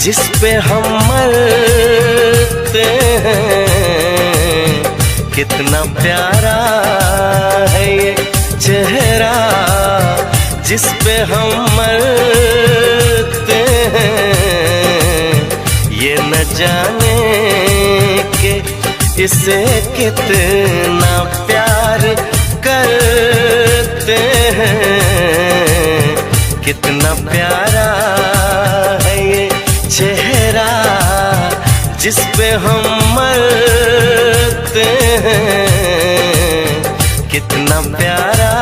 जिस पे हम मरते हैं। कितना प्यारा है ये चेहरा जिस पे हम मरते हैं। ये न जाने के इसे कितना प्यार करते हैं। कितना प्यारा है ये चेहरा जिस पे हम मरते हैं। कितना प्यारा।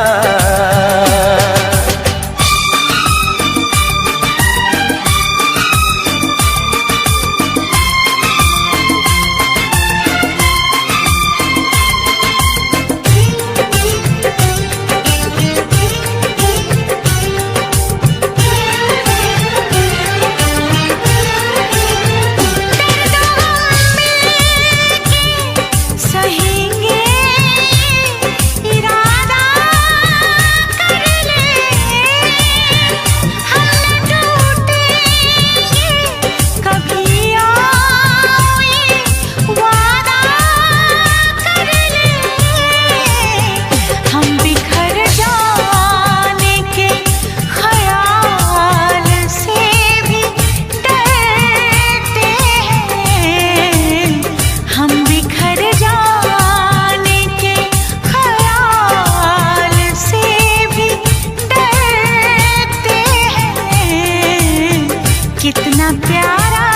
कितना प्यारा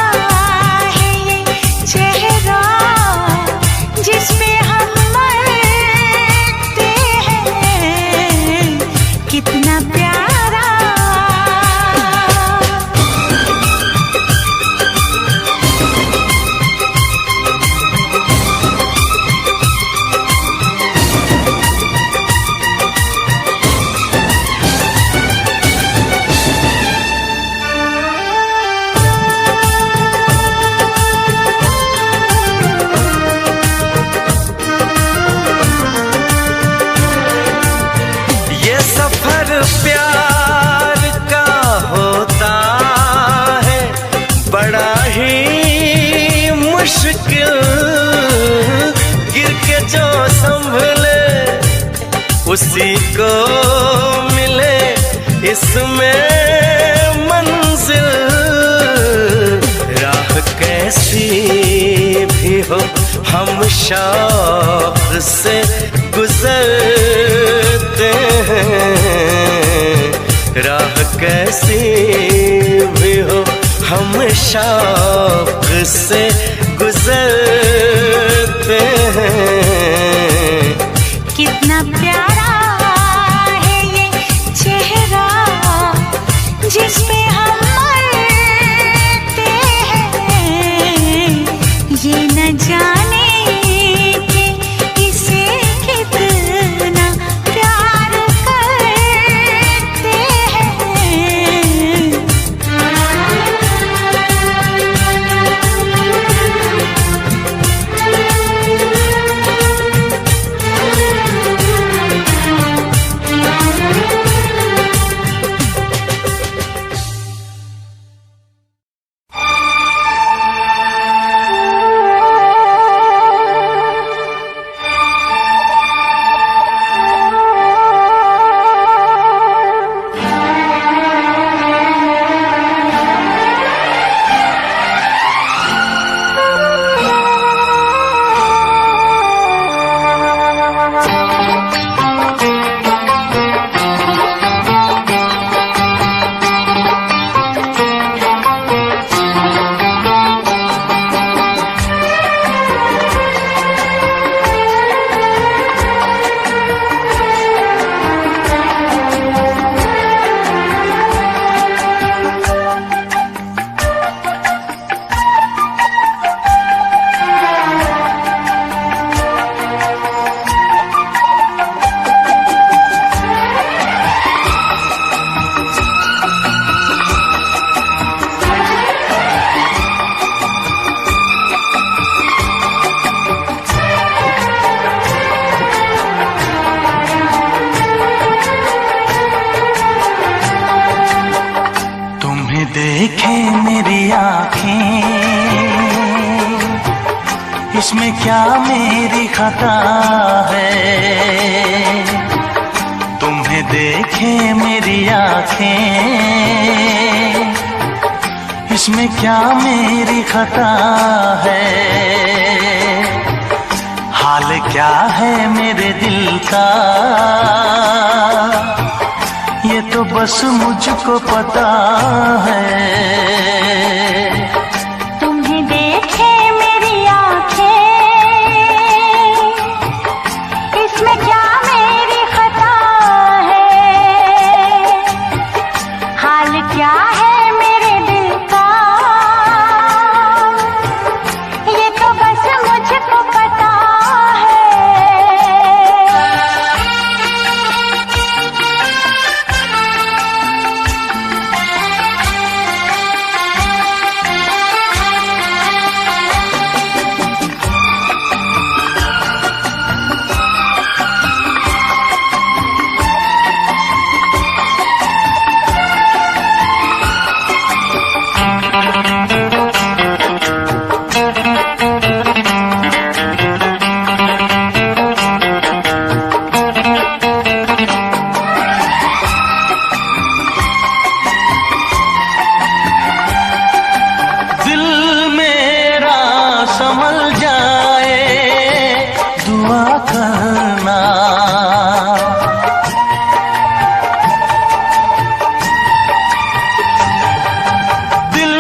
है ये चेहरा जिस पे हम मरते हैं। कितना प्यारा। प्यार का होता है बड़ा ही मुश्किल। गिर के जो संभले उसी को मिले इसमें मंजिल। राह कैसी भी हो हम शौक से गुजरते हैं। राह कैसी भी हो हम शौक से गुजरते हैं। कितना प्यारा है ये चेहरा जिस पे हम मरते हैं। ये न जाने कि इसे कितना प्यार करते हैं। मेरी आँखें, इसमें क्या मेरी खता है? तुम्हें देखे मेरी आँखें, इसमें क्या मेरी खता है? हाल क्या है मेरे दिल का, ये तो बस मुझको पता है। तुम्हें देखे मेरी आँखें, इसमें क्या मेरी खता है? हाल क्या है मेरे दिल का, ये तो बस मुझको पता है। संभल जाए दुआ करना, दिल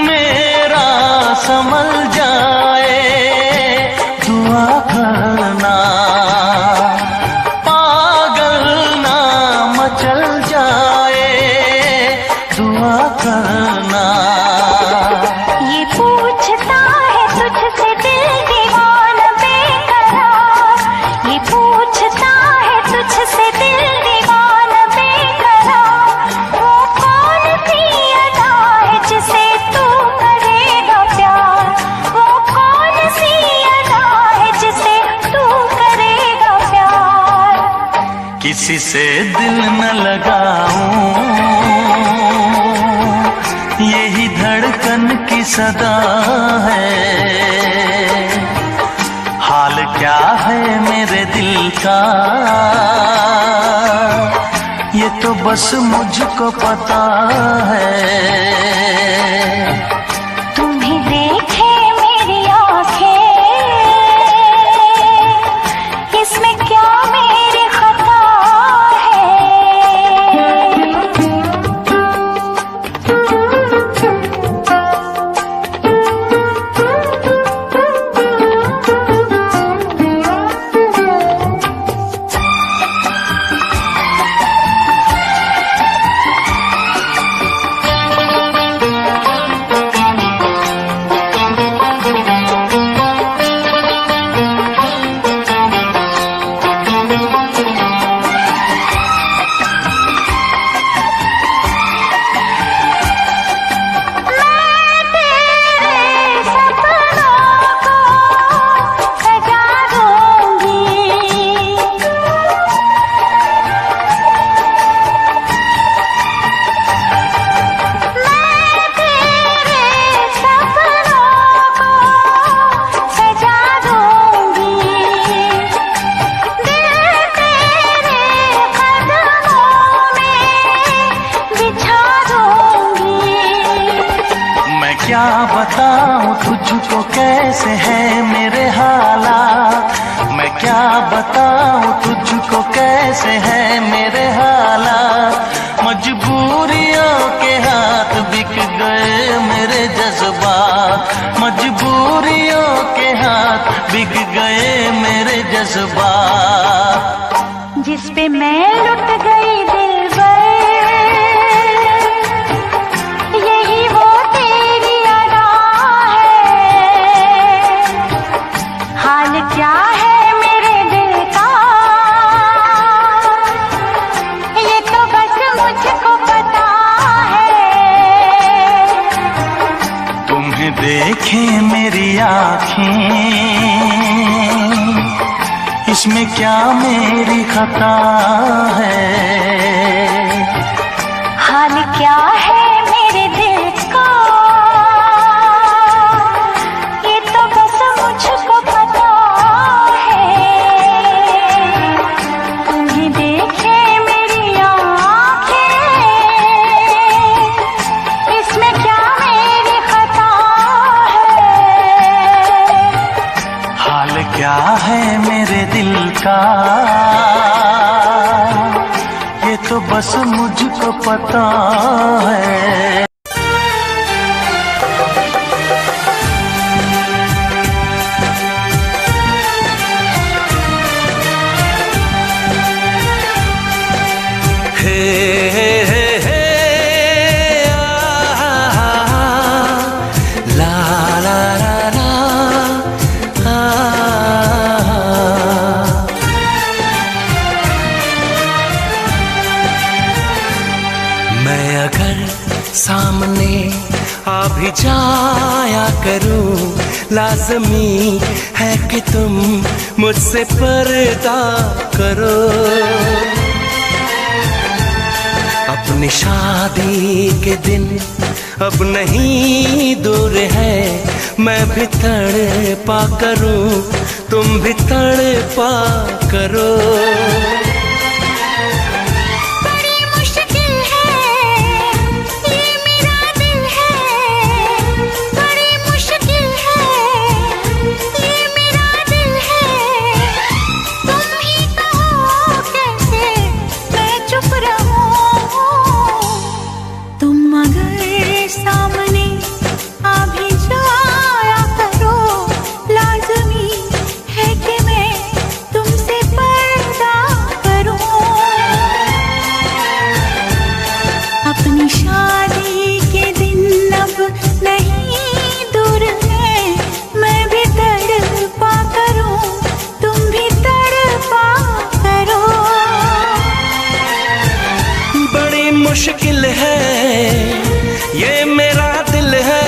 मेरा संभल जाए दुआ करना, पागल ना मचल जाए दुआ करना। ये पूछता है तुझसे दिल दीवाना बेकरार, ये पूछता है तुझसे दिल दीवाना बेकरार। वो कौन सी अदा है जिसे तू करेगा प्यार, वो कौन सी अदा है जिसे तू करेगा प्यार। किसी से दिल न लगाऊं, यही धड़कन की सदा है। हाल क्या है मेरे दिल का, ये तो बस मुझको पता है। तुम्हें देखे मेरी आँखें, इसमें क्या मेरी खता है? क्या बताऊं तुझको कैसे है मेरे हालात, मैं क्या बताऊं तुझको कैसे है मेरे हालात। मजबूरियों के हाथ बिक गए मेरे जज्बात, मजबूरियों के हाथ बिक गए मेरे जज्बात। जिस पे मैं लुट गई दिलबर, यही वो तेरी अदा है। हाल क्या है मेरे दिल का, ये तो बस मुझको पता है। तुम्हें देखे मेरी आँखें, इसमें क्या मेरी खता है? हाल क्या है मेरे दिल का, का, ये तो बस मुझको पता है। मैं अगर सामने आ भी जाया करूं, लाज़मी है कि तुम मुझसे पर्दा करो। अपनी शादी के दिन अब नहीं दूर है, मैं भी तड़पा करूं, तुम भी तड़पा करो। मुश्किल है ये मेरा दिल है,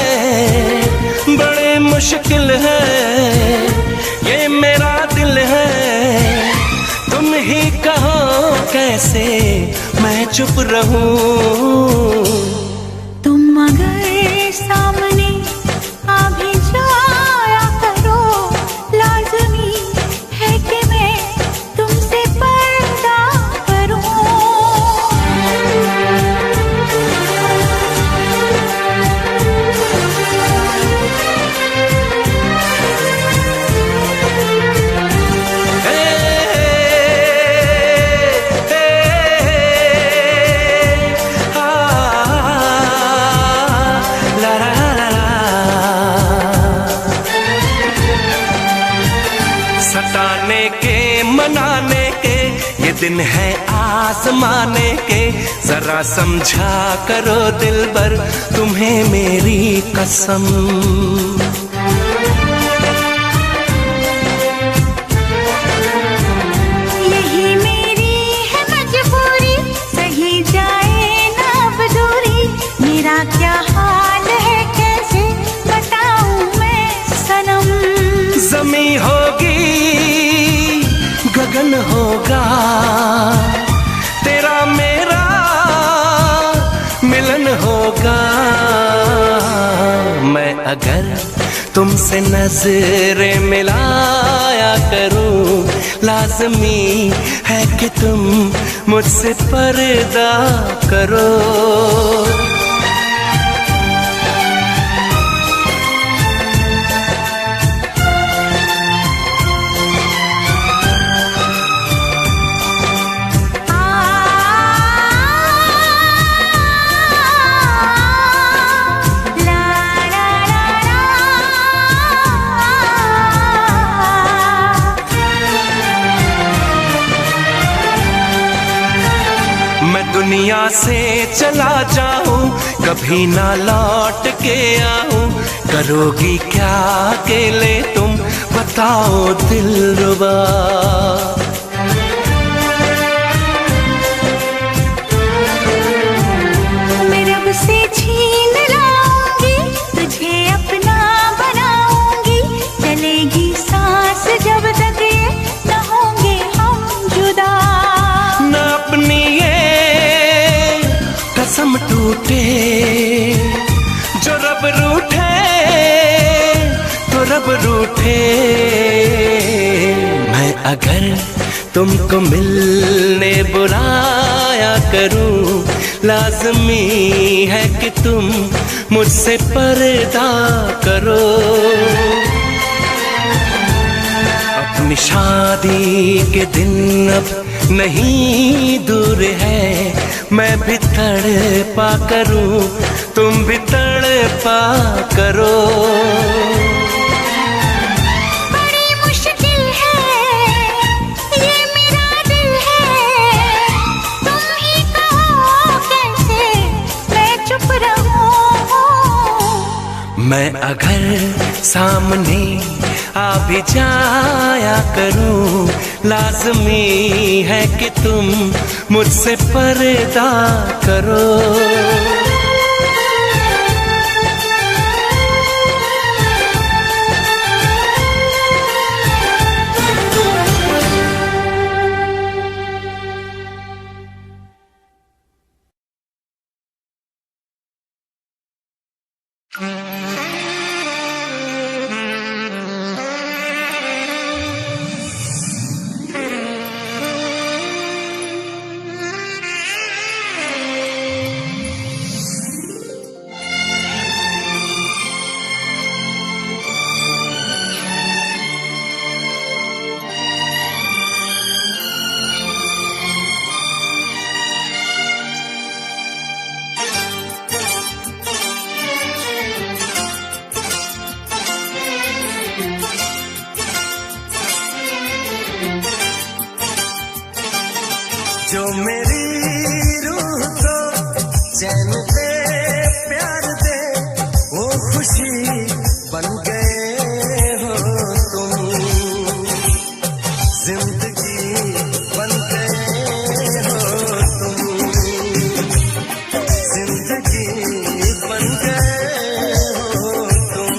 बड़े मुश्किल है ये मेरा दिल है। तुम ही कहो कैसे मैं चुप रहूं। तुम अगर सामने आ भी जाया करो, लाज़मी है कि मैं तुमसे पर्दा करूं। सताने के मनाने के ये दिन है आसमाने के, जरा समझा करो दिलबर तुम्हें मेरी कसम। यही मेरी है मजबूरी, सही जाए ना अब दूरी। मेरा क्या हाल है कैसे बताऊं मैं सनम। ज़मी होगी गगन होगा, तेरा मेरा मिलन होगा। मैं अगर तुमसे नजरें मिलाया करूं, लाज़मी है कि तुम मुझसे पर्दा करो। दुनिया से चला जाऊं, कभी ना लौट के आऊं, करोगी क्या अकेले तुम बताओ दिलरुबा। मैं रब से छीन लाऊंगी, तुझे अपना बनाऊंगी। चलेगी सांस जब तक ये न होंगे हम जुदा। न अपनी कसम टूटे, जो रब रूठे तो रब रूठे। मैं अगर तुमको मिलने बुलाया करूं, लाज़मी है कि तुम मुझसे पर्दा करो। अपनी शादी शादी के दिन अब नहीं दूर है, मैं भी तड़पा करूं, तुम भी तड़पा करो। बड़ी मुश्किल है ये मेरा दिल है, तुम ही कहो कैसे मैं चुप रहूं। मैं अगर सामने आ भी जाया करूं, लाज़मी है कि तुम मुझसे पर्दा करो। जो मेरी रूह को चैन दे, प्यार दे, वो खुशी बन गए हो तुम। जिंदगी बन गए हो तुम, जिंदगी बन गए हो तुम।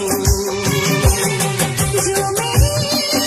जो मेरी रूह को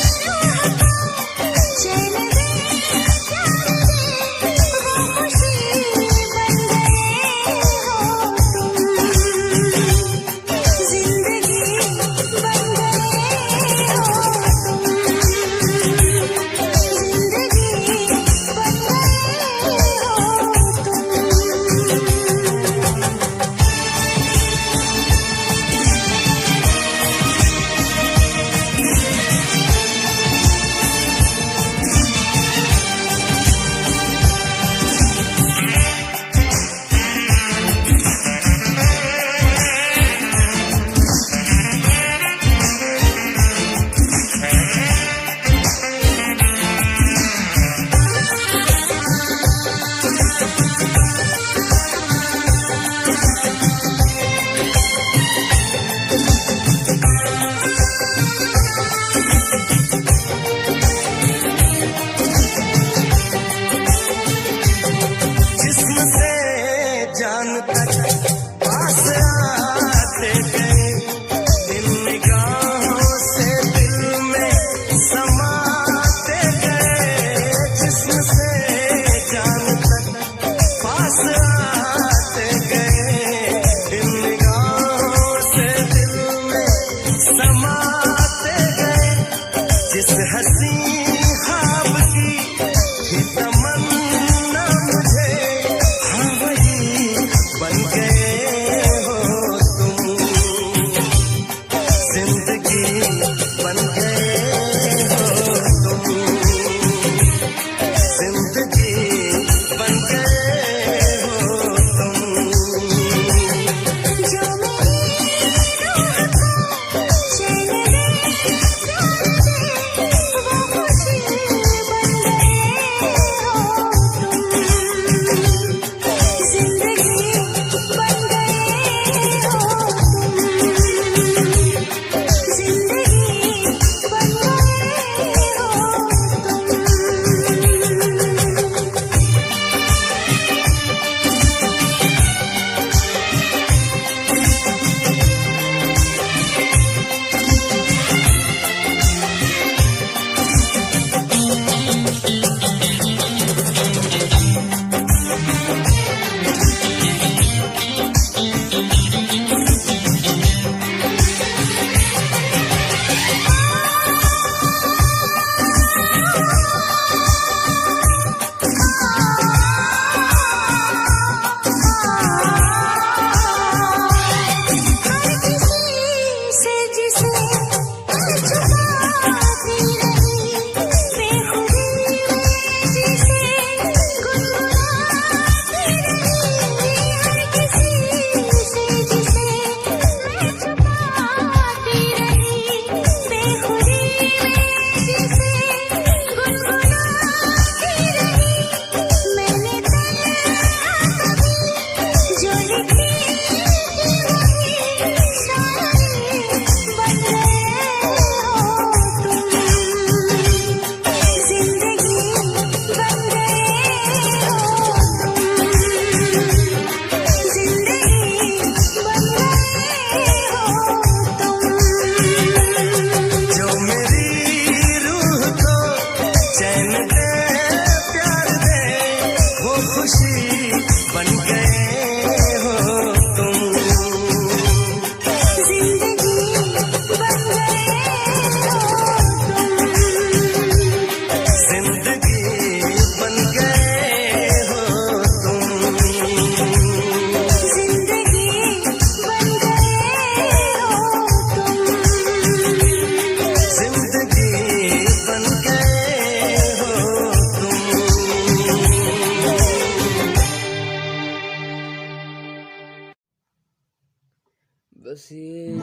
चैन दे,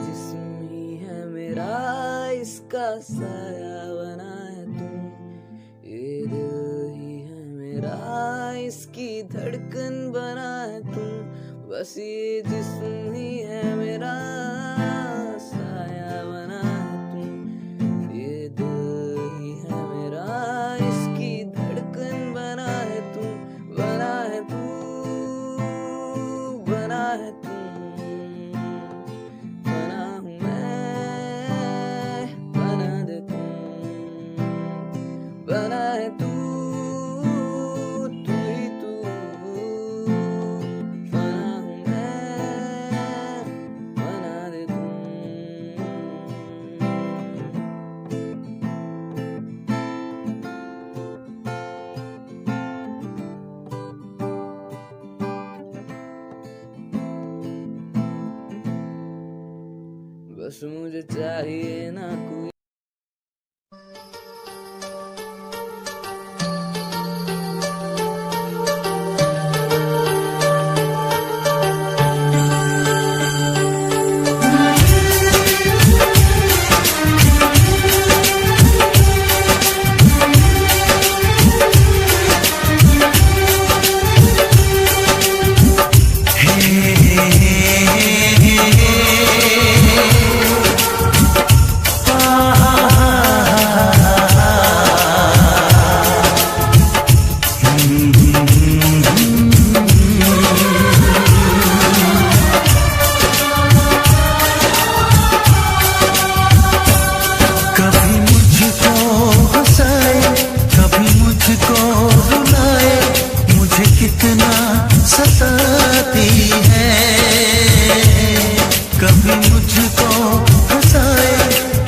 जिस्म ही है मेरा, इसका साया बना है तुम। ये दिल ही है मेरा, इसकी धड़कन बना है तुम। बस ये जिस्म ही है मेरा, साया बना है तुम। ये दिल ही है मेरा, इसकी धड़कन बना है तुम। बना है तू, बना है तुम, बना हूँ मैं, बना दे तुम। बना है तू, तू ही तू, बना हूँ मैं, बना दे तुम। बस मुझे चाहिए ना कोई कभी मुझको हंसाए, कभी मुझको रुलाए, मुझे कितना सताती है। कभी मुझको हंसाए,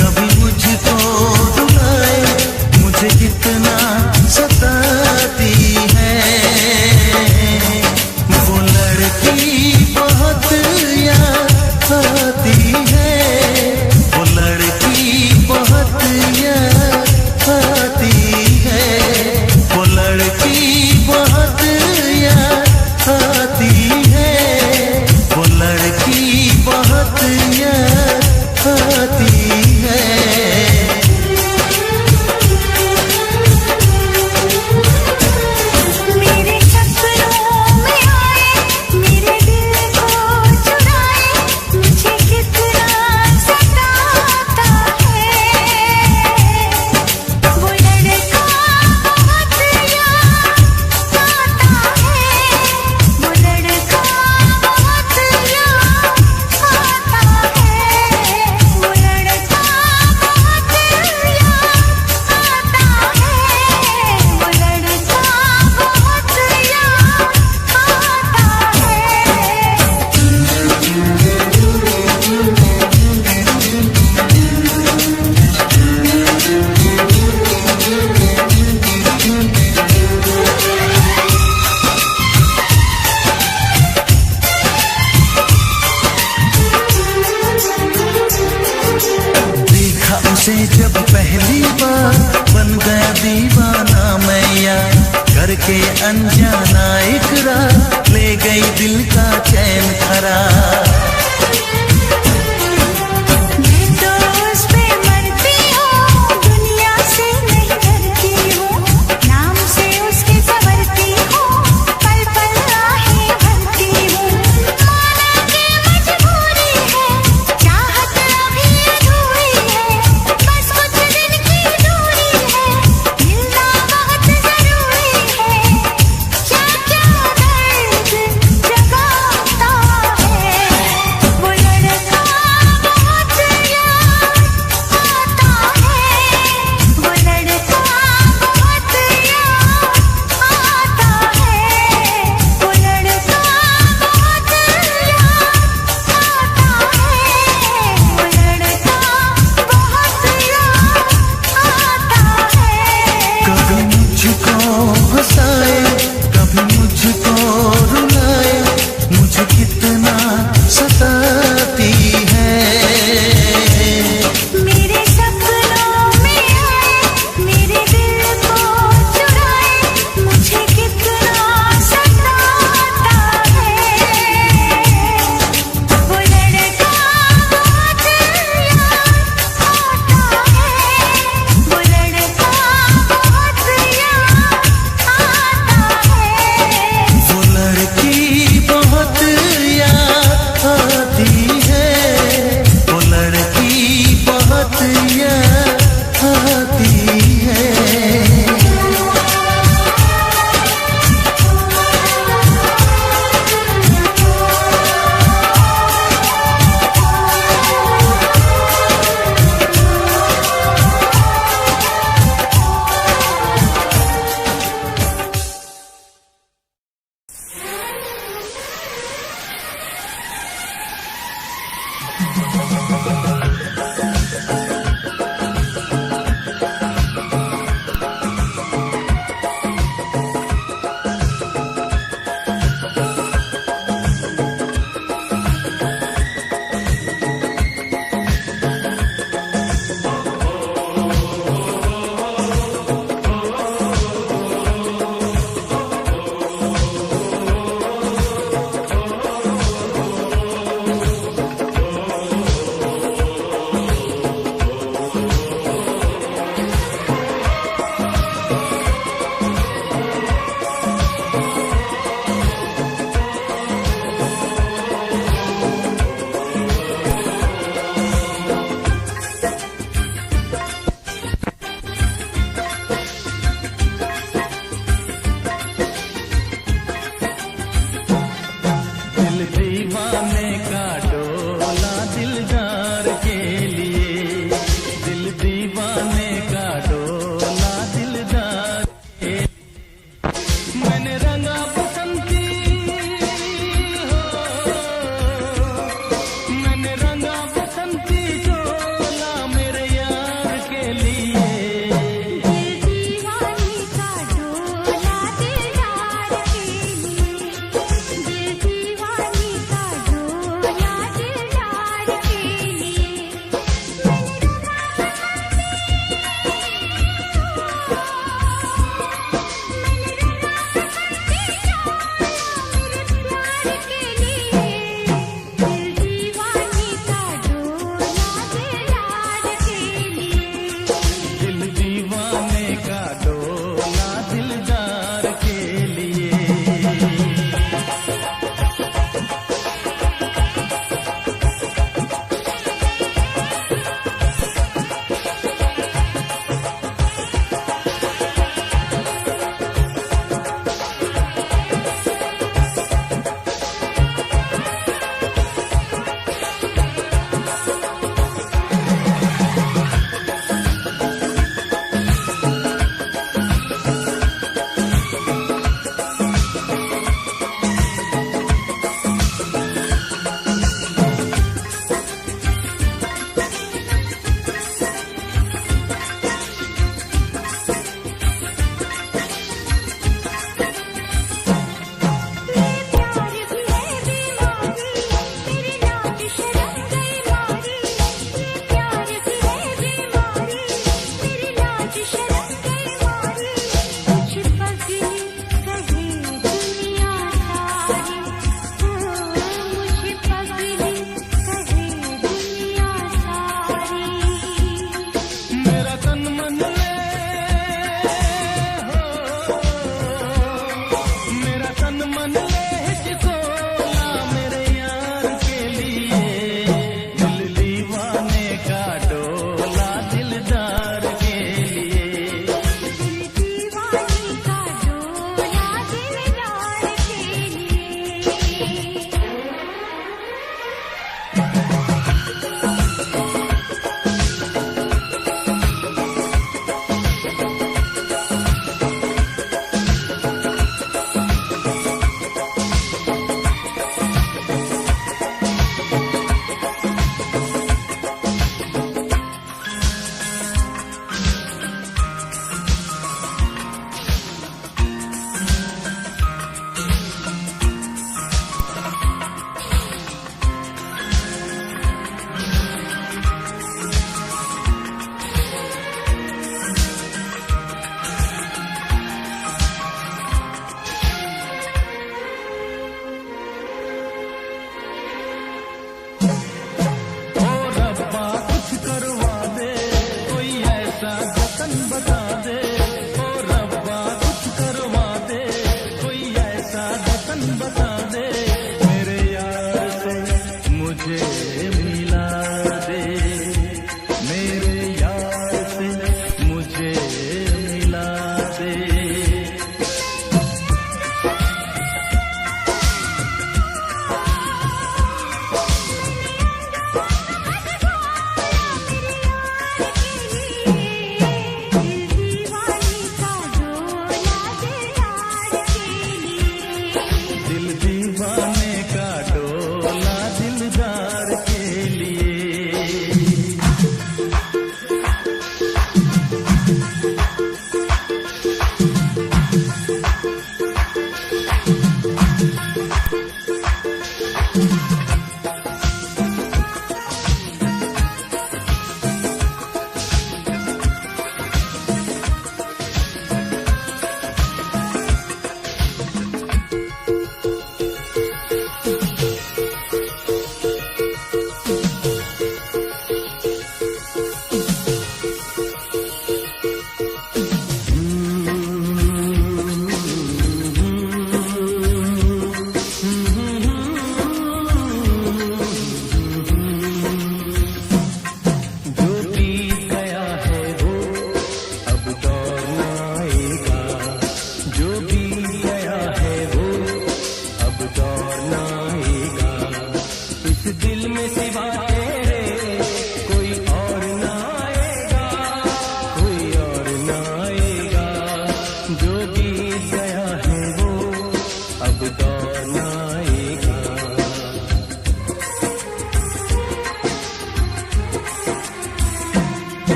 कभी मुझको रुलाए, मुझे कितना सताती है। वो लड़की बहुत याद आती है, वो लड़की बहुत याद आती है, वो लड़की बहुत याद आती है, वो लड़की बहुत याद आती है। मेरे सपनों में आए, मेरे दिल को चुराए, मुझे कितना सताता है। वो लड़का बहुत याद आता है, वो लड़का बहुत याद आता है, वो लड़का बहुत याद आता है, वो लड़का बहुत याद देखा उसे जब पहली बार, बन गया दीवाना मैं यार। करके अनजाना इकरार, ले गई दिल का चैन करार। मैं तो उस पे मरती हूँ, दुनिया से नहीं डरती हूँ, नाम से उसके संवरती हूँ, पल पल आहें भरती हूँ। माना कि मजबूरी है, चाहत अभी अधूरी है, बस कुछ दिन की दूरी है, मिलना बहुत जरूरी है। क्या क्या दर्द जगाता है।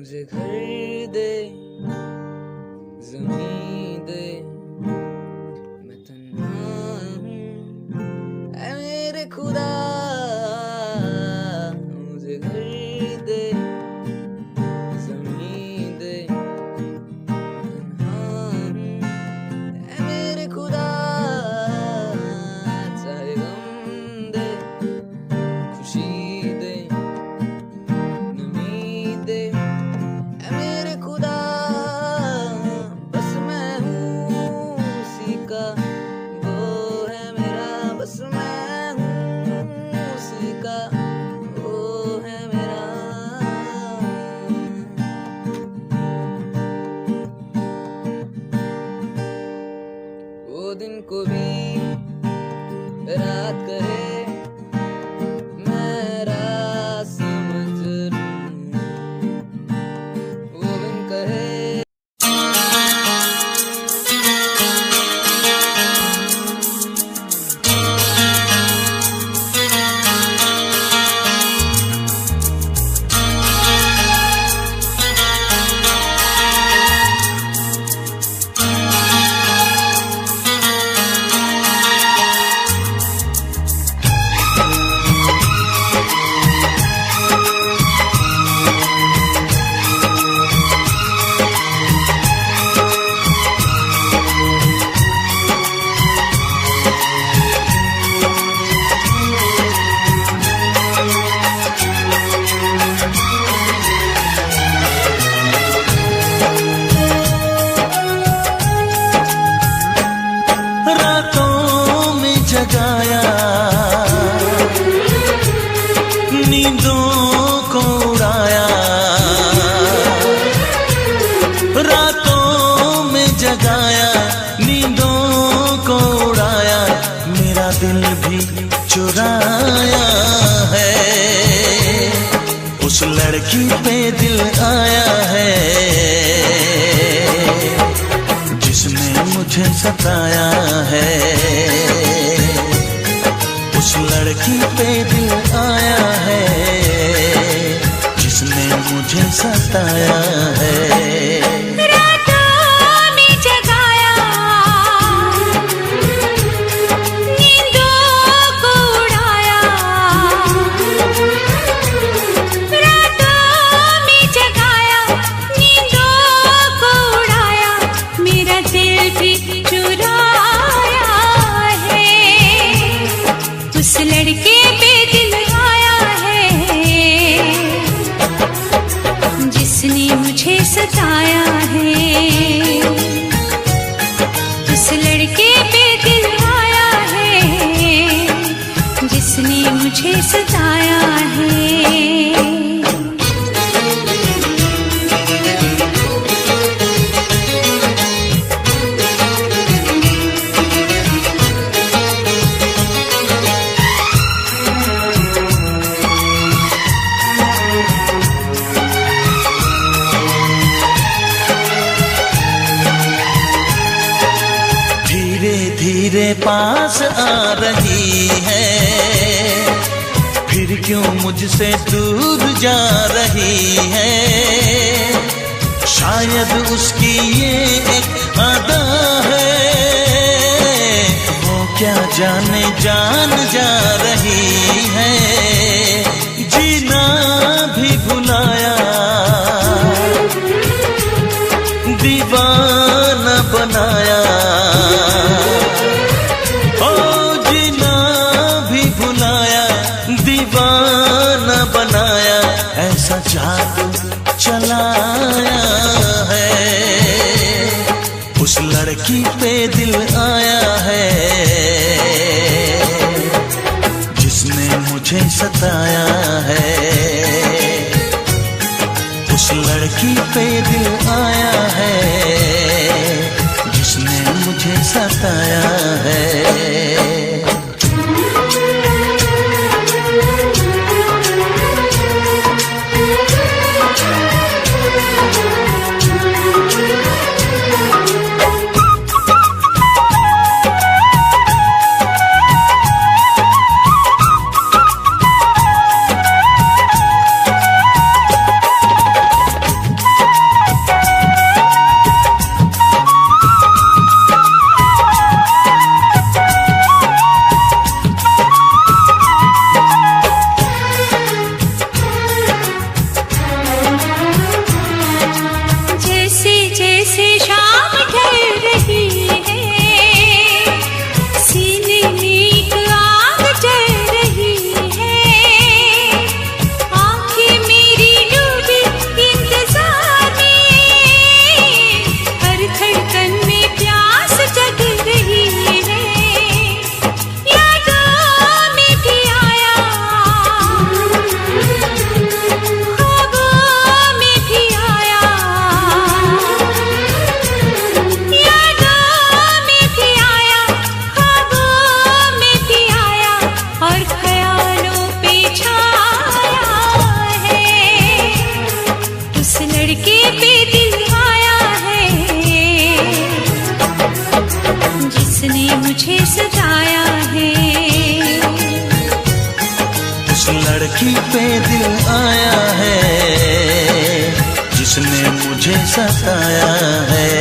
मुझे घर दे, ज़मीन दे, मैं तन्हा हूँ ऐ मेरे खुदा। मुझे घर दे, ज़मीन दे, मैं तन्हा हूँ ऐ मेरे खुदा। चाहे गम दे, खुशी दे, नमी दे ऐ मेरे खुदा। बस मैं हूँ उसी का, वो है मेरा। बस मैं हूँ उसी का, वो है मेरा। वो दिन को भी रात कहे, मैं रात समझ लूं। वो दिन कहे रातों में जगाया, नींदों को उड़ाया। रातों में जगाया, नींदों को उड़ाया। मेरा दिल भी चुराया है, उस लड़की पे दिल आया है जिसने मुझे सताया है। उस लड़की पे दिल आया है जिसने मुझे सताया है। रातों में जगाया, नींदों को उड़ाया। रातों में जगाया, नींदों को उड़ाया। मेरा दिल भी चुराया है, उस लड़के पे दिल आया है जिसने मुझे सताया है। उस लड़के पे दिल आया है जिसने मुझे सताया है। धीरे धीरे पास आ रही है, फिर क्यों मुझसे दूर जा रही है। शायद उसकी ये एक अदा है, वो क्या जाने जान जा रही है। जीना भी भुलाया, दीवाना बनाया। ओ जीना भी भुलाया, दीवाना बनाया। ऐसा जादू चलाया है, उस लड़की पे दिल आया है जिसने मुझे सताया है। उस लड़की पे दिल आया है जिसने मुझे सताया है। लड़की पे दिल आया है जिसने मुझे सताया है।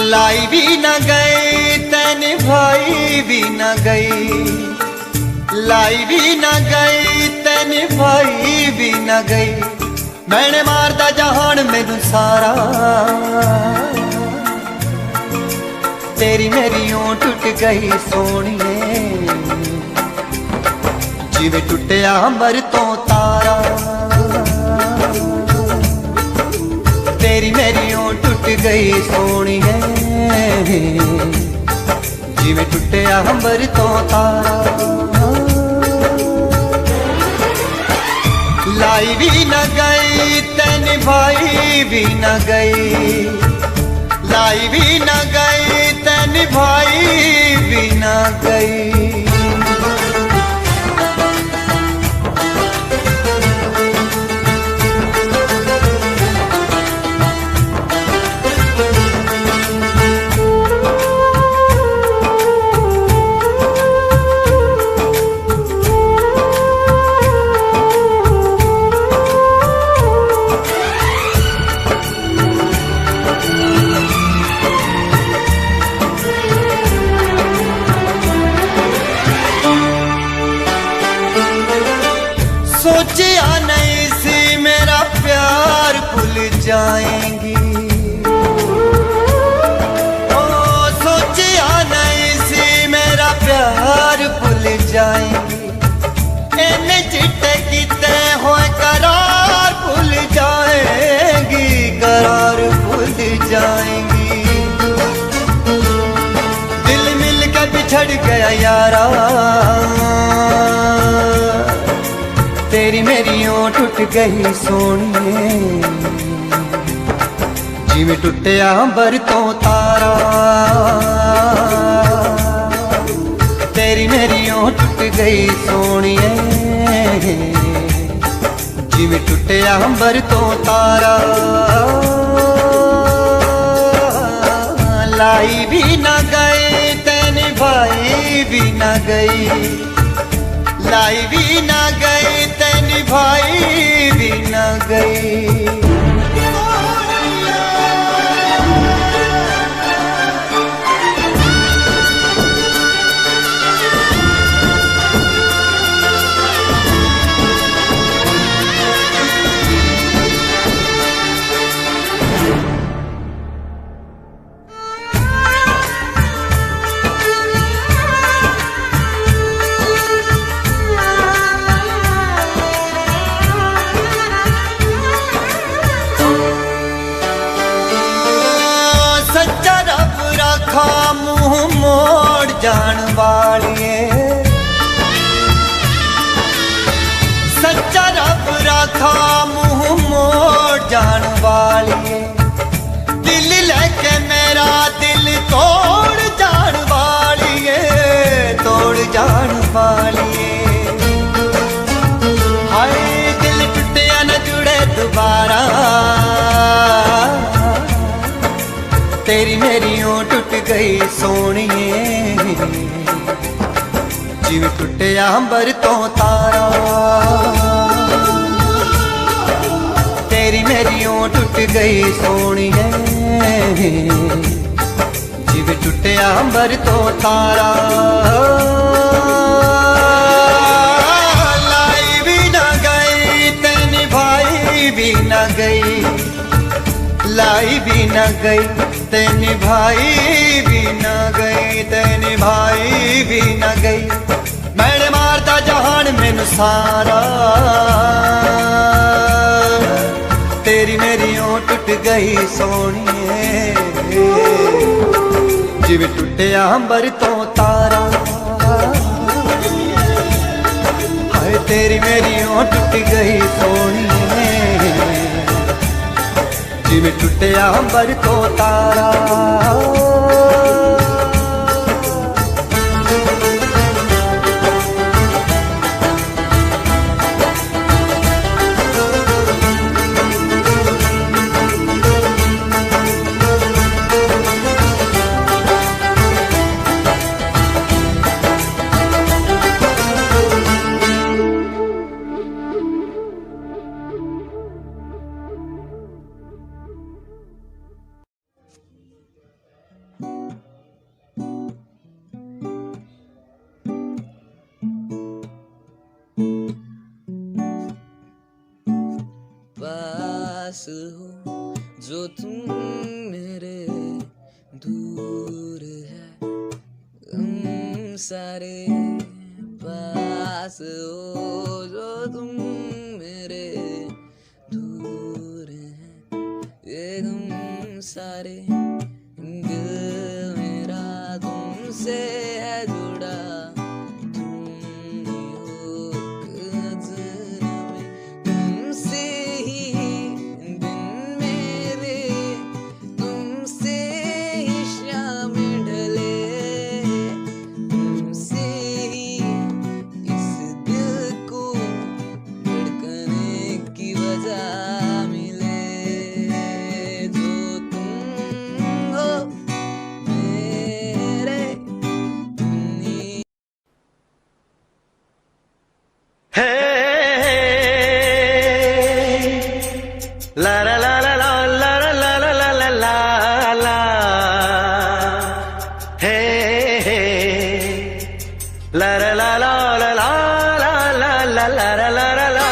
लाई भी न गई तैन भाई भी न गई, लाई भी न गई तैन भाई भी न गई। मैंने मारदा जहान मैनू सारा, तेरी मेरी ओं टुट गई सोनिए, जिवें टुटिया अंबर तो तारा। तेरी मेरी ओं टुट गई सोनिए, जिवें टुटिया अंबर तो तारा। लाई भी न गई तैन भाई भी न गई, लाई भी न गई तैन भाई भी न गई। सोचिया नहीं सी मेरा प्यार भूल जाएंगी, ओ सोचिया नहीं सी मेरा प्यार भूल जाएंगी। इन्ने चिट्टे किते होए करार भूल जाएंगी, करार भूल जाएंगी। दिल मिल के बिछड़ गया यारा, तेरी मेरी ओं टुट गई सोनिए, जिवें टुटिया अंबर तो तारा। तेरी मेरी ओं टुट गई सोनिए, जिवें टुटिया अंबर तो तारा। लाई भी न गई तैन भाई भी न गई, लाई भी न गई तैन भाई भी न गई। मुँह मोड़ जान वालिए, सच्चा रब रखा मुँह मोड़ जान वालिए। दिल लेके मेरा दिल तोड़ जान वालिए, तोड़ जान वालिए। हाय दिल टूटिया न जुड़े दोबारा, तेरी मेरी ओं टुट गई सोनिए, जिवें टुटिया अंबर तो तारा। तेरी मेरी ओ टुट गई सोनिए, जिवे टुटिया अंबर तो तारा। लाई भी ना गई ते निभाई भी ना गई, लाई भी ना गई ते निभाई भी ना गई, ते निभाई भी ना गई। मैंने मारता जहान मैनू सारा, तेरी मेरी ओ टुट गई सोनिए, जिवे टुटिया अंबर तो तारा। हाय तेरी मेरी ओ टुट गई सोनिए, जिवे टुटिया अंबर तो तारा। पास हो जो तुम मेरे, दूर है हम सारे। पास हो जो तुम मेरे, दूर है ये गम सारे। दिल मेरा तुमसे है जुड़ा, तुम ही हो तुमसे ला ला ला ला ला ला ला ला ला ला ला ला, हे हे ला ला ला ला ला ला ला ला ला ला ला ला।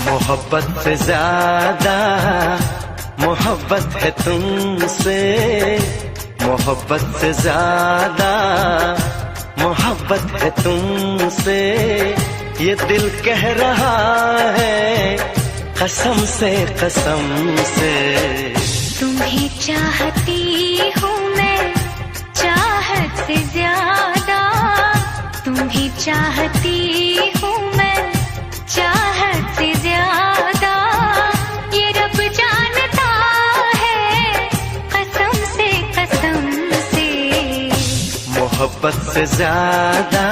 मोहब्बत से ज्यादा मोहब्बत है तुमसे, मोहब्बत से ज्यादा मोहब्बत है तुमसे। ये दिल कह रहा है कसम से कसम से। तुम्हें चाहती हूँ मैं चाहत से ज्यादा, तुम्हें चाहती हूँ मैं चाहत से ज्यादा। ये रब जानता है कसम से मोहब्बत से ज्यादा।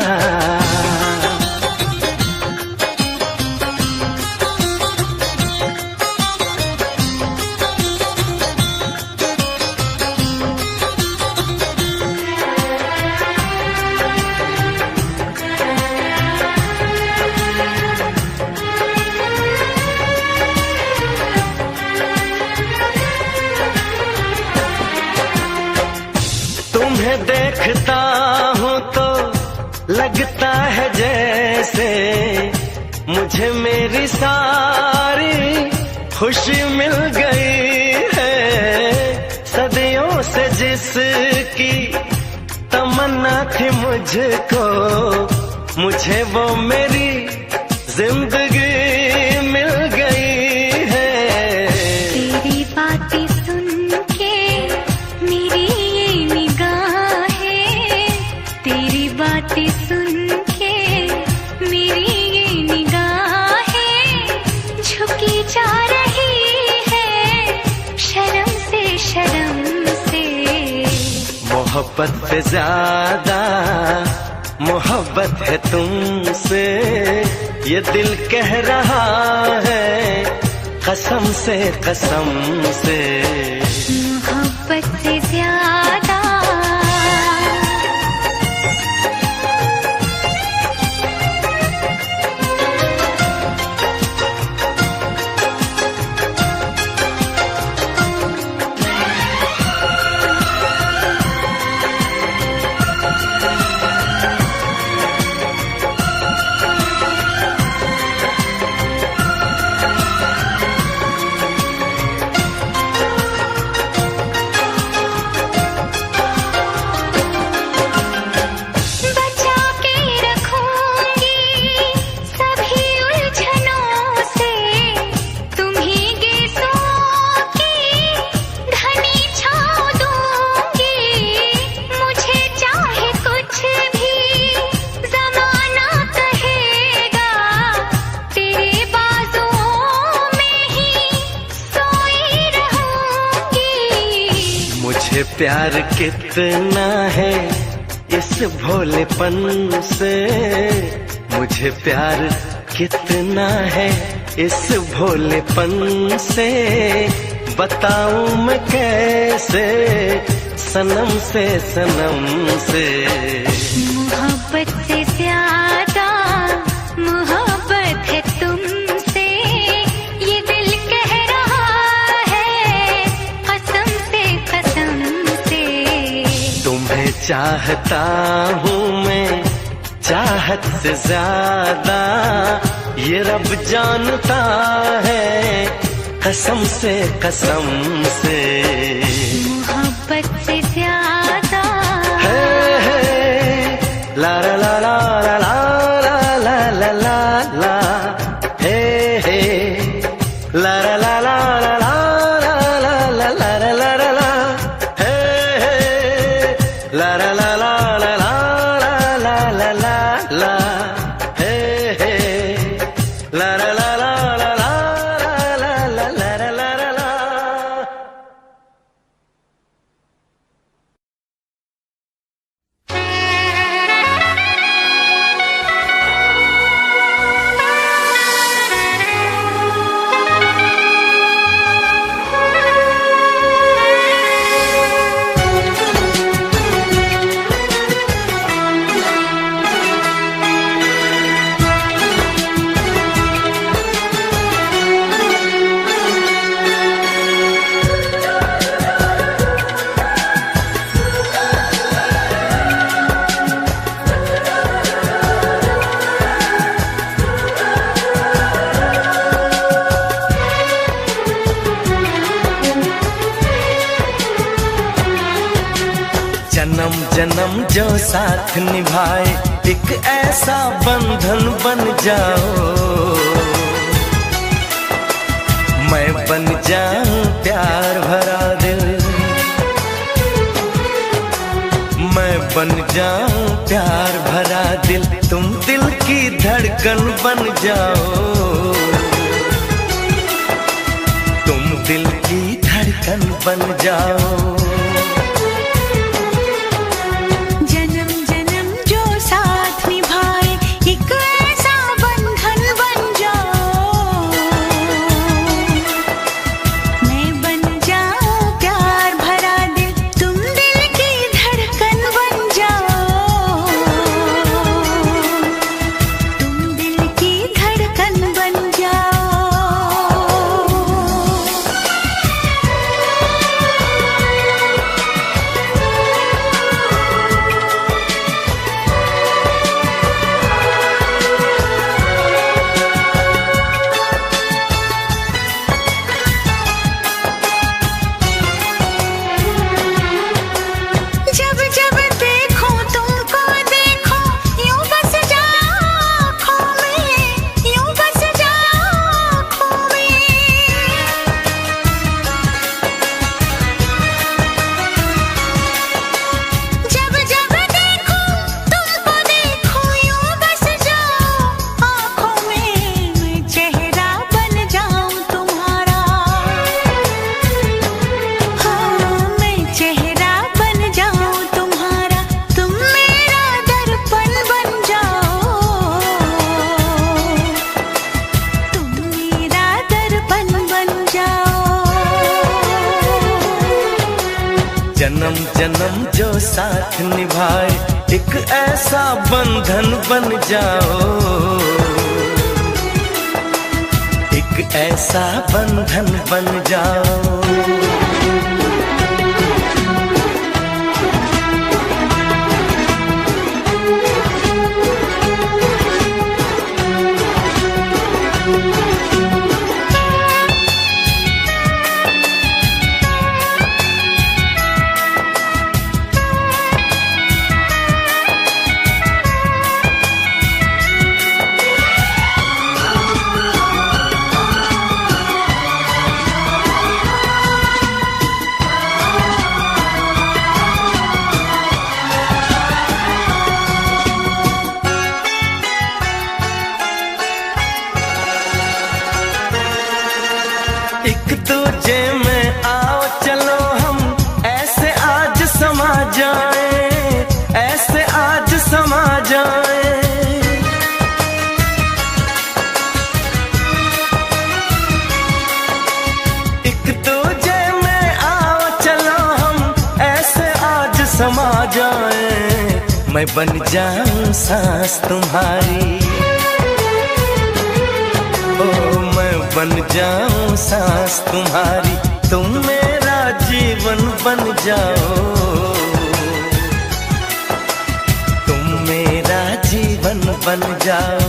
तुम्हें देखता हूँ तो लगता है जैसे मुझे मेरी सारी खुशी मिल गई है। सदियों से जिसकी तमन्ना थी मुझको, मुझे वो मेरी जिंदगी मिल गई है। तेरी बातें सुन के मेरी ये निगाहें, तेरी बातें सुन के मेरी ये निगाहें झुकी जा रही है मोहब्बत से ज्यादा मोहब्बत है तुमसे, ये दिल कह रहा है कसम से कसम से। मोहब्बत से ज्यादा प्यार कितना है इस भोलेपन से, मुझे प्यार कितना है इस भोलेपन से, बताऊं मैं कैसे सनम से सनम से। मोहब्बत से ज्यादा मोहब्बत है तुमसे, ये दिल कह रहा है कसम से कसम से। तुम्हें चाहता हूँ मैं चाहत से ज्यादा, ये रब जानता है कसम से कसम से। मोहब्बत से ज्यादा ला ला ला ला ला ला ला ला ला हे हे ला ला ला ला ला ला ला ला ला ला ला ला हे हे ला ला ला ला ला ला ला ला ला ला हे हे ला ला ला ला ला ला ला ला ला ला ला। जन्म जन्म जो साथ निभाए एक ऐसा बंधन बन जाओ, मैं बन जाऊं प्यार भरा दिल, मैं बन जाऊं प्यार भरा दिल, तुम दिल की धड़कन बन जाओ, तुम दिल की धड़कन बन जाओ। जन्म जन्म जो साथ निभाए एक ऐसा बंधन बन जाओ, एक ऐसा बंधन बन जाओ। एक दूजे में आओ चलो हम ऐसे आज समा जाए, ऐसे आज समा जाए। एक दूजे में आओ चलो हम ऐसे आज समा जाए। मैं बन जाऊं सांस तुम्हारी, बन जाऊं सांस तुम्हारी, तुम मेरा जीवन बन जाओ, तुम मेरा जीवन बन जाओ।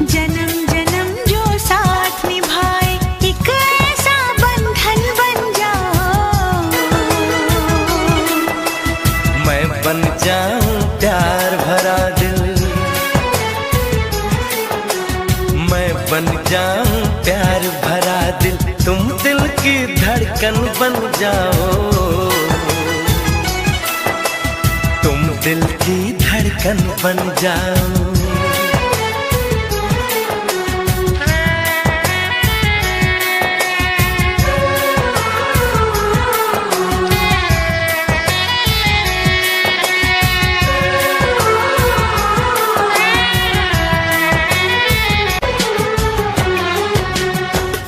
जन्म जन्म जो साथ निभाए एक ऐसा बंधन बन जाओ, मैं बन जाऊं प्यार भरा दिल, बन जाऊं प्यार भरा दिल, तुम दिल की धड़कन बन जाओ, तुम दिल की धड़कन बन जाओ।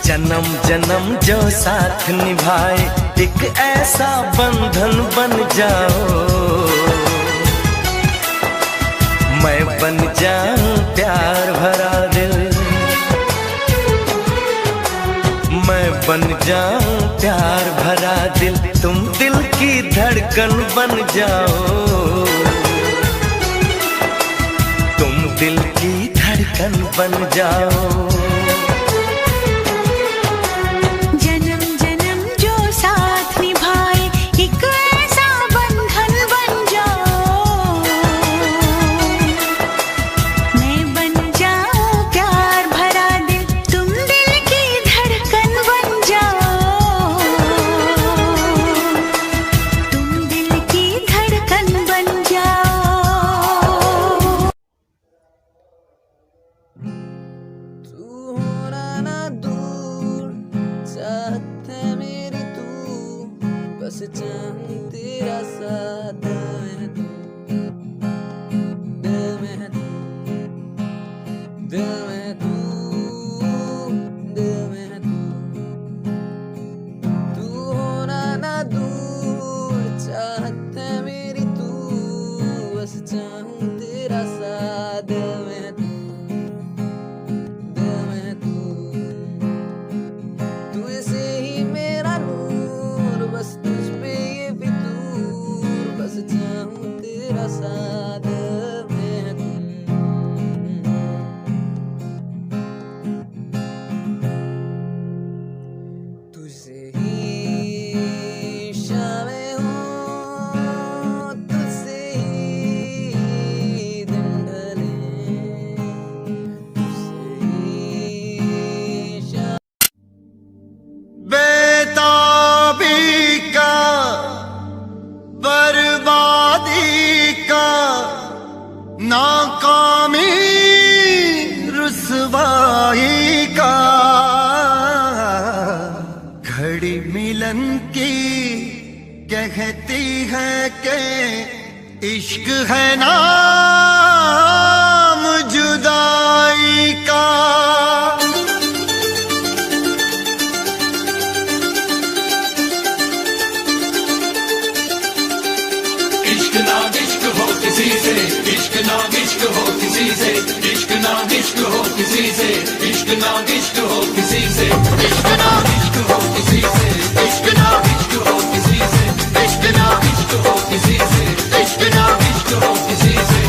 जन्म जन्म जो साथ निभाए एक ऐसा बंधन बन जाओ, मैं बन जाऊं प्यार भरा दिल, मैं बन जाऊं प्यार भरा दिल, तुम दिल की धड़कन बन जाओ, तुम दिल की धड़कन बन जाओ। चाहूं तेरा साथ, दिल में तू, दिल में तू, दिल में तू, तू होना ना दूर, चाहत है मेरी तू, बस चाहूं तेरा साथ, दिल में तू, दिल में तू, तू ऐसे ही मेरा नूर, बस तुझ पे ये फितूर, बस चाहूं तेरा साथ में तू। तुझसे ही शामें हों, तुझसे ही दिन ढले, तुझसे ही बेताबी का, बर्बादी का, नाकामी रुसवाई का, घड़ी मिलन की कहती है कि इश्क है नाम जुदाई का। से, इश्क ना इश्क हो किसी से, इश्क ना इश्क हो किसी से, इश्क ना इश्क हो किसी से, इश्क ना इश्क हो किसी से, इश्क ना इश्क हो किसी से, इश्क ना इश्क हो किसी से।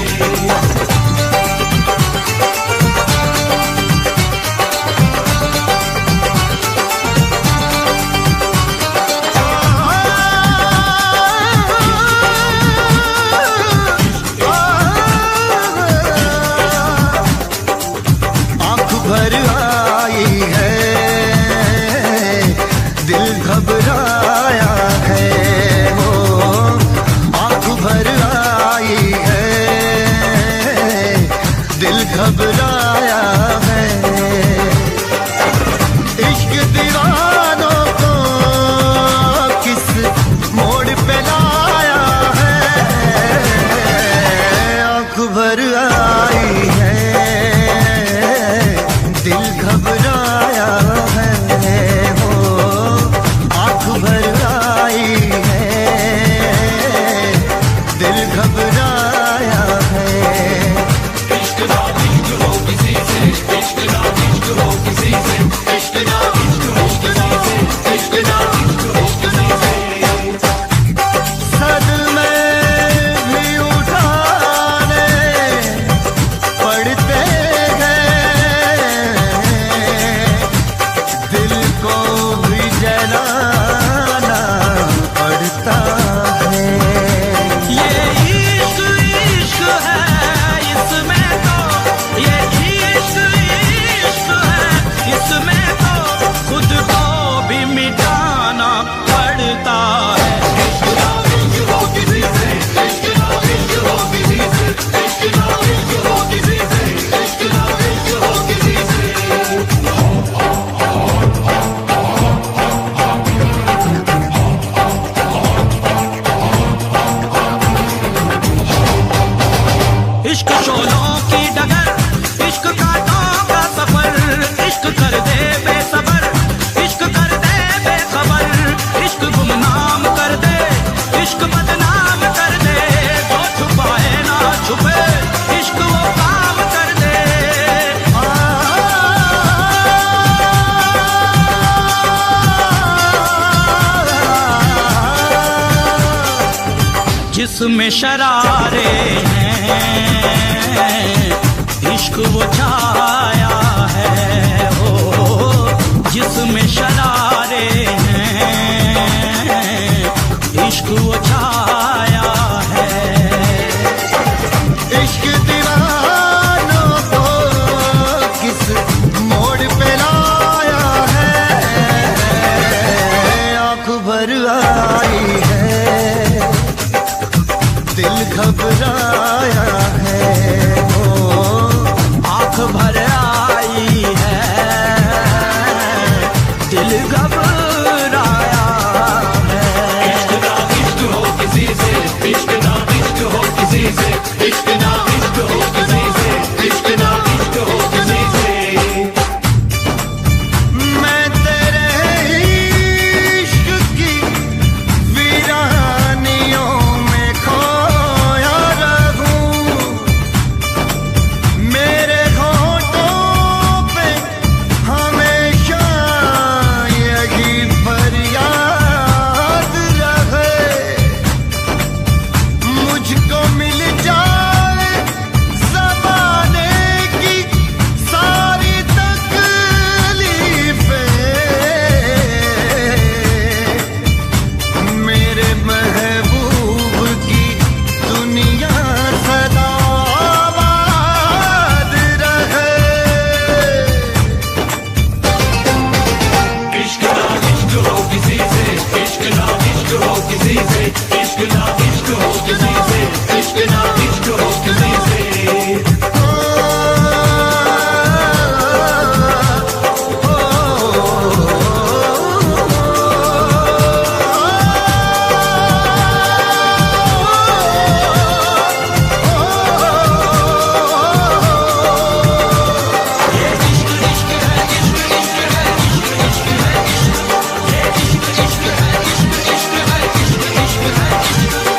भर आई है, दिल घबराया है, वो आँख भर आई है, दिल घबराया है। इश्क दीवानों को किस मोड़ पे लाया है, आँख भर आई है, दिल घबराया है, वो आँख भर आई है, दिल घबराया है। इश्क ना इश्क हो किसी से, इश्क ना इश्क हो किसी से, इश्क ना इश्क हो किसी से, इश्क ना इश्क हो किसी से। सदमे भी उठाने पड़ते हैं, दिल को भी जलाना पड़ता है। ये इश्क इश्क है इसमें तो, ये इश्क इश्क है इसमें तो, खुद को भी मिटाना पड़ता है। इश्क ना इश्क हो किसी से, इश्क ना इश्क हो किसी से, इश्क ना इश्क हो किसी से, इश्क ना इश्क हो किसी से। इश्क शोलों की डगर, इश्क कांटों का सफर, इश्क कर दे बेसबर, इश्क कर दे बेखबर, इश्क गुमनाम कर दे, इश्क बदनाम कर दे, जो छुपाए ना छुपे, इश्क वो काम कर दे। जिसमें शरारे हैं, इश्क वो छाया है, हो जिसमें शरारे हैं, इश्क वो छाया है। इश्क दीवानों को किस मोड़ पे लाया है, आँख भर आई है, दिल घबराया है, वो आँख भर आई है, दिल घबराया है। इश्क ना इश्क हो किसी से, इश्क ना इश्क हो किसी से, इश्क ना इश्क हो किसी से, इश्क ना इश्क हो किसी से। मैं तेरे इश्क की वीरानियों में खोया रहूं, मेरे होठों पे हमेशा यही फरियाद रहे, मुझको मिल जाए ज़माने की सारी तकलीफें, मेरे महबूब की दुनिया सदा आबाद रहे। इश्क ना इश्क हो किसी से, इश्क ना इश्क हो किसी से, इश्क ना इश्क हो किसी से, इश्क ना इश्क हो किसी से। इश्क है, इश्क है, इश्क है, इश्क है, इश्क है, इश्क है, इश्क है, इश्क है,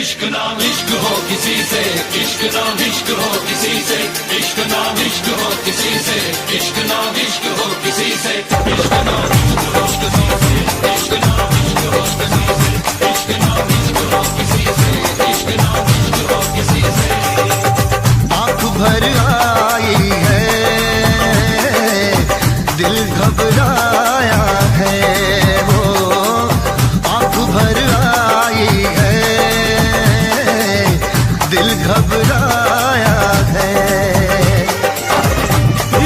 इश्क ना इश्क हो किसी से, इश्क ना इश्क हो किसी से, इश्क ना इश्क हो किसी से, इश्क ना इश्क हो किसी से, इश्क ना इश्क हो किसी से, इश्क ना इश्क हो किसी से, इश्क ना इश्क हो किसी से, इश्क ना इश्क हो किसी से। आंख भर आई है, दिल घबराया है, वो आंख भर आई है, दिल घबराया है।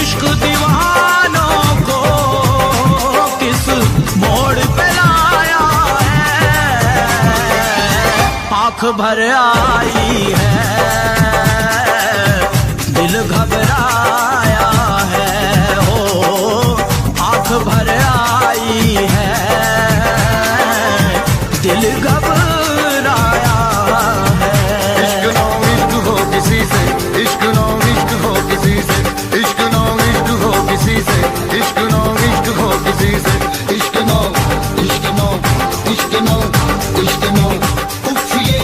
इश्क दीवानों को किस मोड़ पे लाया है, आंख भर आई है, दिल घबराया है, हो आंख भर आई है, दिल घबराया है। इश्क ना इश्क हो किसी से, इश्क ना इश्क हो किसी से, इश्क ना इश्क हो किसी से, इश्क ना इश्क हो किसी से, इश्क ना इश्क ना इश्क ना इश्क ना उफ ये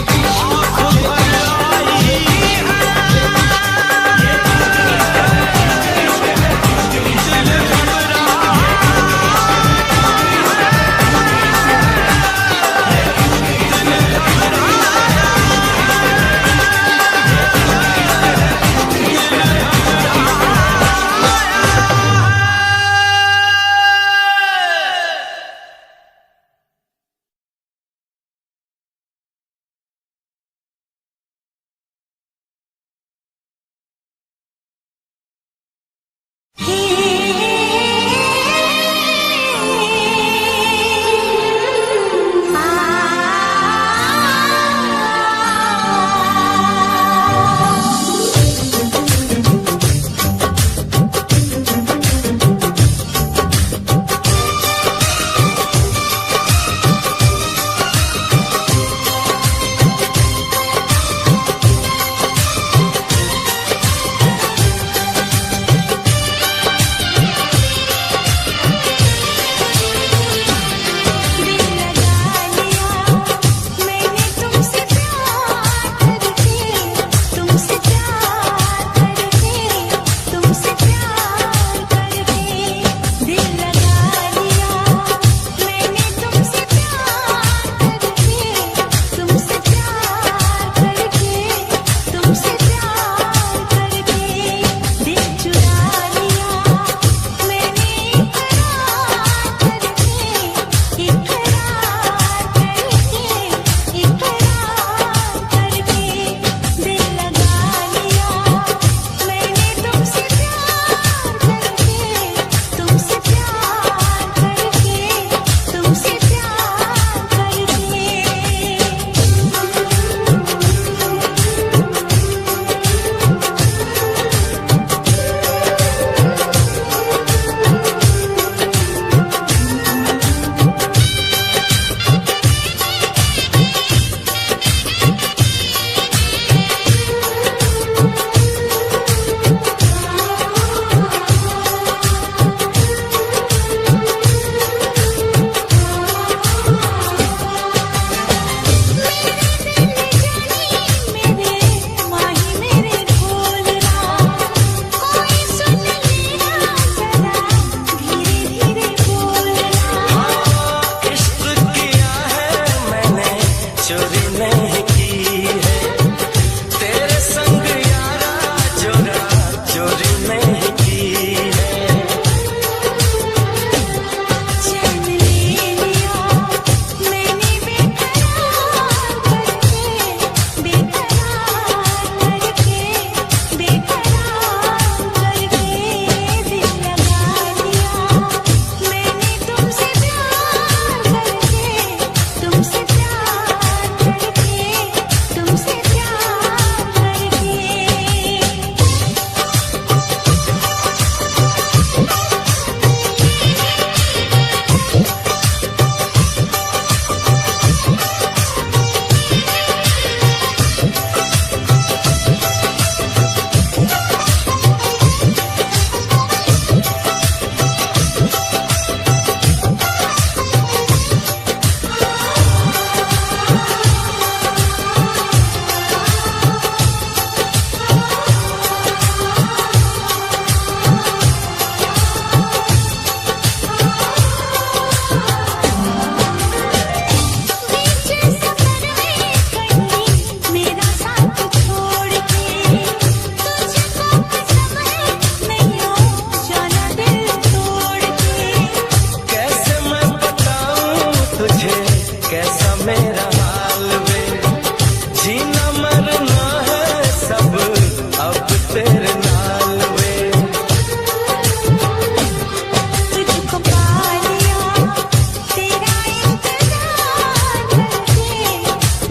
कैसा मेरा हाल वे, जीना मरना है सब अब तेरे नाल वे। तुझको पा लिया तेरा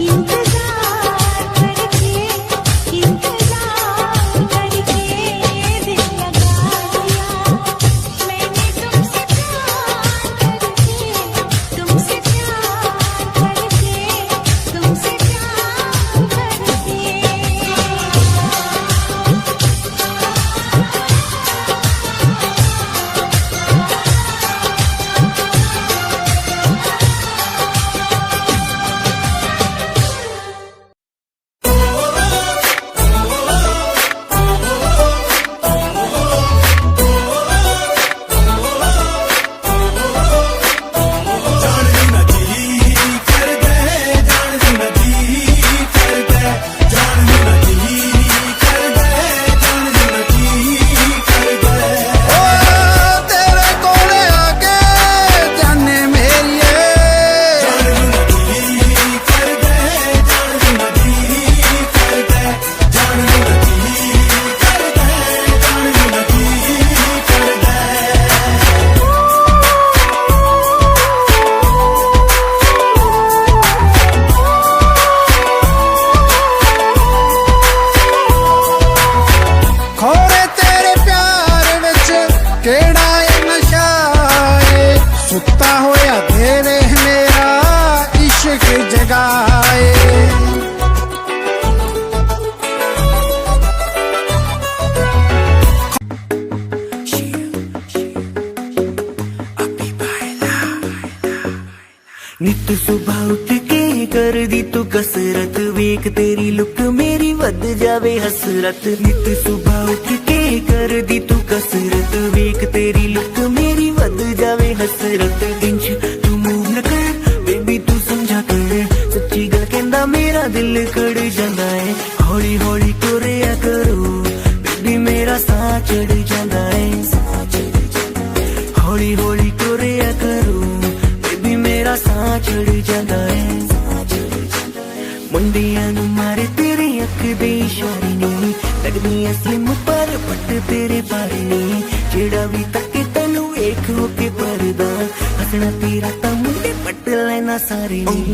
इंतजार करके दिल लगा दिया मैंने तुमसे प्यार करके तुमसे नित सुबह उठ के कर दी तू कसरत, वेख तेरी लुक मेरी वध जावे हसरत। नित सुबह उठ के कर दी तू कसरत, वेख तेरी लुक मेरी वध जावे हसरत। इंच तू मूव न कर बेबी तू समझा कर, सच्ची गल कहंदा मेरा दिल कड़ जांदा है। हौली हौली तुरिया करो बेबी मेरा साह चढ़ जांदा है। हौली हौली तुरिया करो मेरा साह चढ़ जांदा है। मुंडियां नू मारे तेरे अख दे इशारे नी, लगदी स्लिम पर पट तेरे बारे नी। जेड़ा भी तके तैनू वेख हो के परदा, हसना तेरा तां मुंडे पट लेना सारे नी।